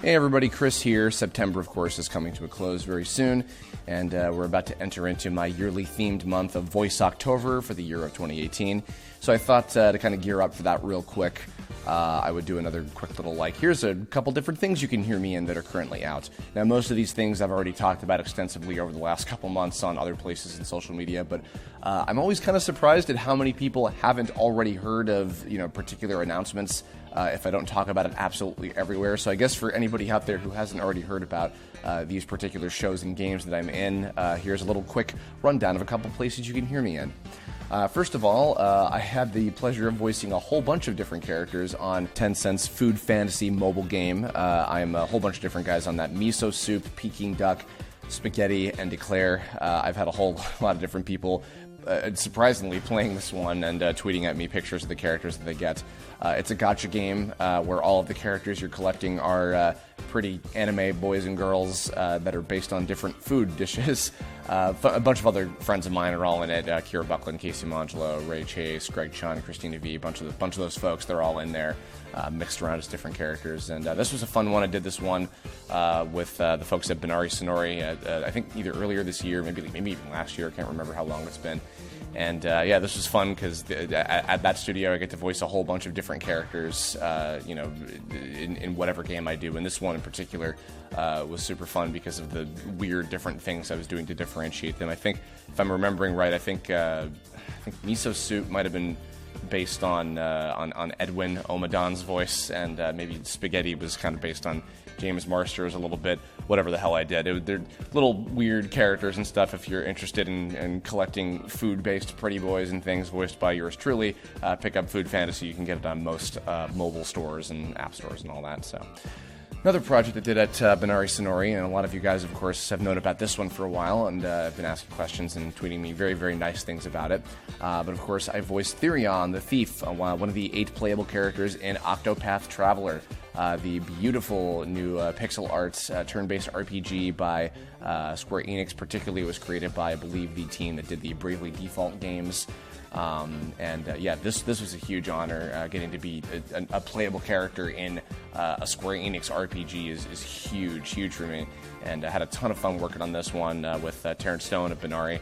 Hey everybody, Chris here. September, of course, is coming to a close very soon, and we're about to enter into my yearly themed month of Voiceoctover for the year of 2018. So I thought to kind of gear up for that real quick, I would do another quick little here's a couple different things you can hear me in that are currently out. Now, most of these things I've already talked about extensively over the last couple months on other places in social media, but I'm always kind of surprised at how many people haven't already heard of, particular announcements if I don't talk about it absolutely everywhere. So I guess for anybody out there who hasn't already heard about these particular shows and games that I'm in, here's a little quick rundown of a couple places you can hear me in. First of all, I had the pleasure of voicing a whole bunch of different characters on Tencent's food fantasy mobile game. I'm a whole bunch of different guys on that. Miso Soup, Peking Duck, Spaghetti, and Eclair. I've had a whole lot of different people surprisingly playing this one and tweeting at me pictures of the characters that they get. It's a gacha game where all of the characters you're collecting are pretty anime boys and girls that are based on different food dishes. A bunch of other friends of mine are all in it. Kira Buckland, Casey Mangelo, Ray Chase, Greg Chun, Christina V, a bunch of those folks. They're all in there, mixed around as different characters. And this was a fun one. I did this one with the folks at Binari Sonori. I think either earlier this year, maybe even last year. I can't remember how long it's been. And this was fun because at that studio I get to voice a whole bunch of different characters, in whatever game I do. And this one in particular was super fun because of the weird different things I was doing to differentiate them. I think, if I'm remembering right, I think Miso Soup might have been based on Edwin Omadan's voice, and maybe Spaghetti was kind of based on James Marsters a little bit, whatever the hell I did. They're little weird characters and stuff. If you're interested in collecting food-based pretty boys and things voiced by yours truly, pick up Food Fantasy. You can get it on most mobile stores and app stores and all that. So, another project I did at Binari Sonori, and a lot of you guys, of course, have known about this one for a while, and have been asking questions and tweeting me very, very nice things about it. But of course, I voiced Therion, the thief, one of the 8 playable characters in Octopath Traveler, the beautiful new pixel arts turn-based RPG by Square Enix. Particularly, it was created by, I believe, the team that did the Bravely Default games. This was a huge honor. Getting to be a playable character in a Square Enix RPG is huge for me. And I had a ton of fun working on this one with Terrence Stone of Binari.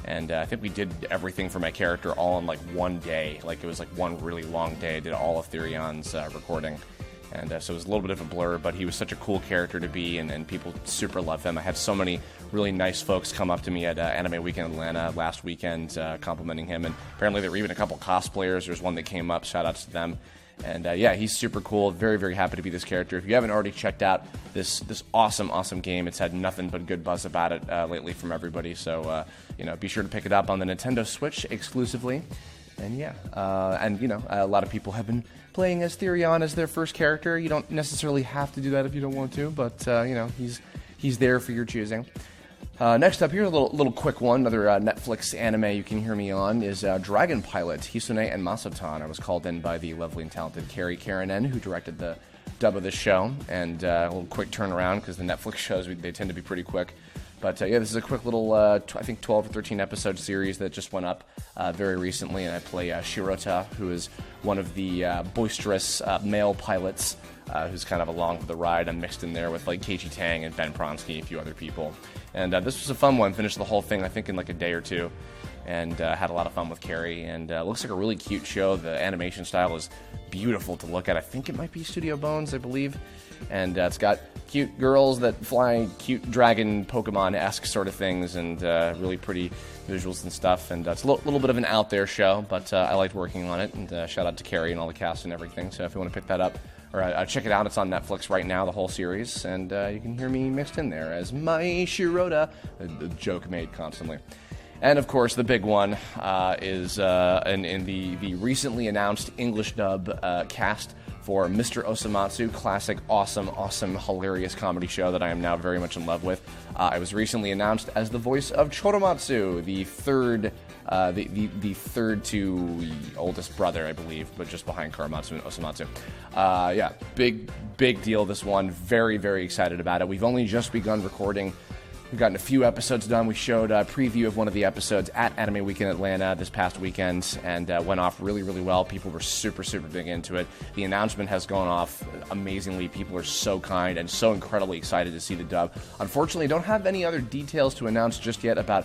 And I think we did everything for my character all in one day. It was one really long day. I did all of Therion's recording. And so it was a little bit of a blur, but he was such a cool character to be, and people super loved him. I had so many really nice folks come up to me at Anime Weekend Atlanta last weekend complimenting him, and apparently there were even a couple cosplayers. There's one that came up, shout outs to them. And he's super cool. Very, very happy to be this character. If you haven't already checked out this awesome game, it's had nothing but good buzz about it lately from everybody. So, be sure to pick it up on the Nintendo Switch exclusively. And a lot of people have been playing as Therion as their first character. You don't necessarily have to do that if you don't want to, but he's there for your choosing. Next up here, a little quick one. Another Netflix anime you can hear me on is Dragon Pilot, Hisone Masotan. I was called in by the lovely and talented Carrie Karanen, who directed the dub of the show, and a little quick turnaround because the Netflix shows, they tend to be pretty quick. But this is a quick little, I think 12 or 13 episode series that just went up very recently, and I play Shirota, who is one of the boisterous male pilots who's kind of along for the ride. I'm mixed in there with Keiji Tang and Ben Pronsky, a few other people. And this was a fun one. Finished the whole thing, I think, in a day or two, and had a lot of fun with Carrie. And it looks like a really cute show. The animation style is beautiful to look at. I think it might be Studio Bones, I believe. And it's got cute girls that fly cute dragon Pokemon-esque sort of things, and really pretty visuals and stuff. And it's a little bit of an out there show, but I liked working on it. And shout out to Carrie and all the cast and everything. So if you want to pick that up, or check it out, it's on Netflix right now, the whole series. And you can hear me mixed in there as my Shirota, a joke made constantly. And of course, the big one is in the recently announced English dub cast for Mr. Osomatsu, classic, awesome, hilarious comedy show that I am now very much in love with. I was recently announced as the voice of Choromatsu, the third to oldest brother, I believe, but just behind Choromatsu and Osomatsu. Big deal, this one. Very, very excited about it. We've only just begun recording We've gotten a few episodes done. We showed a preview of one of the episodes at Anime Week in Atlanta this past weekend, and went off really, really well. People were super, super big into it. The announcement has gone off amazingly. People are so kind and so incredibly excited to see the dub. Unfortunately, don't have any other details to announce just yet about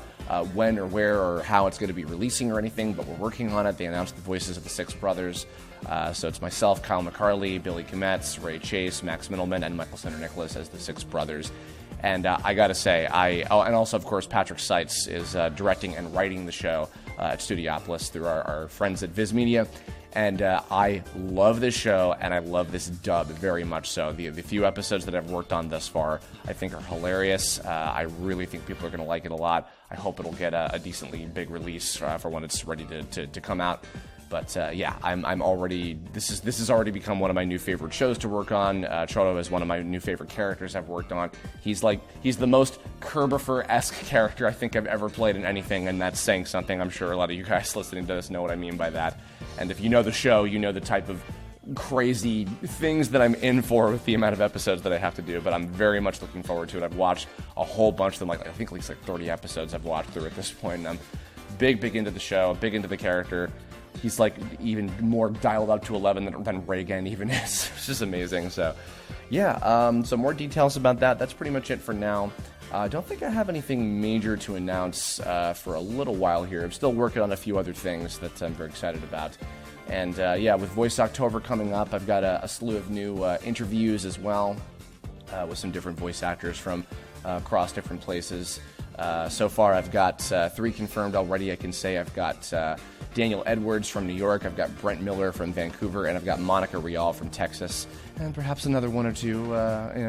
when or where or how it's going to be releasing or anything, but we're working on it. They announced the voices of the six brothers. So it's myself, Kyle McCarley, Billy Kometz, Ray Chase, Max Middleman, and Michael Center Nicholas as the six brothers. And I gotta say, and also, of course, Patrick Seitz is directing and writing the show at Studiopolis through our friends at Viz Media. And I love this show, and I love this dub very much so. The few episodes that I've worked on thus far, I think, are hilarious. I really think people are going to like it a lot. I hope it'll get a decently big release for when it's ready to come out. But yeah, I'm already. This has already become one of my new favorite shows to work on. Choromatsu is one of my new favorite characters I've worked on. He's the most Kerbifer-esque character I think I've ever played in anything, and that's saying something. I'm sure a lot of you guys listening to this know what I mean by that. And if you know the show, you know the type of crazy things that I'm in for with the amount of episodes that I have to do. But I'm very much looking forward to it. I've watched a whole bunch of them. I think at least 30 episodes I've watched through at this point, and I'm big into the show, big into the character. He's even more dialed up to 11 than Reagan even is. It's just amazing. So, yeah, some more details about that. That's pretty much it for now. I don't think I have anything major to announce for a little while here. I'm still working on a few other things that I'm very excited about. And, yeah, with Voiceoctober coming up, I've got a slew of new interviews as well with some different voice actors from across different places. So far, I've got 3 confirmed already. I can say I've got Daniel Edwards from New York, I've got Brent Miller from Vancouver, and I've got Monica Rial from Texas, and perhaps another one or two,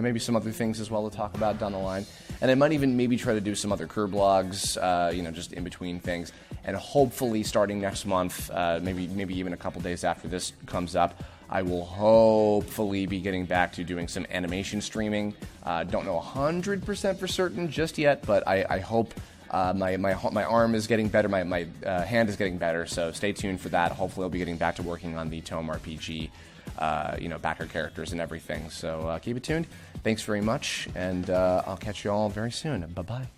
maybe some other things as well to talk about down the line. And I might even maybe try to do some other Kerb blogs, just in between things. And hopefully, starting next month, maybe even a couple days after this comes up, I will hopefully be getting back to doing some animation streaming. Don't know 100% for certain just yet, but I hope my arm is getting better, my hand is getting better, so stay tuned for that. Hopefully I'll be getting back to working on the Tome RPG, backer characters and everything. So keep it tuned. Thanks very much, and I'll catch you all very soon. Bye-bye.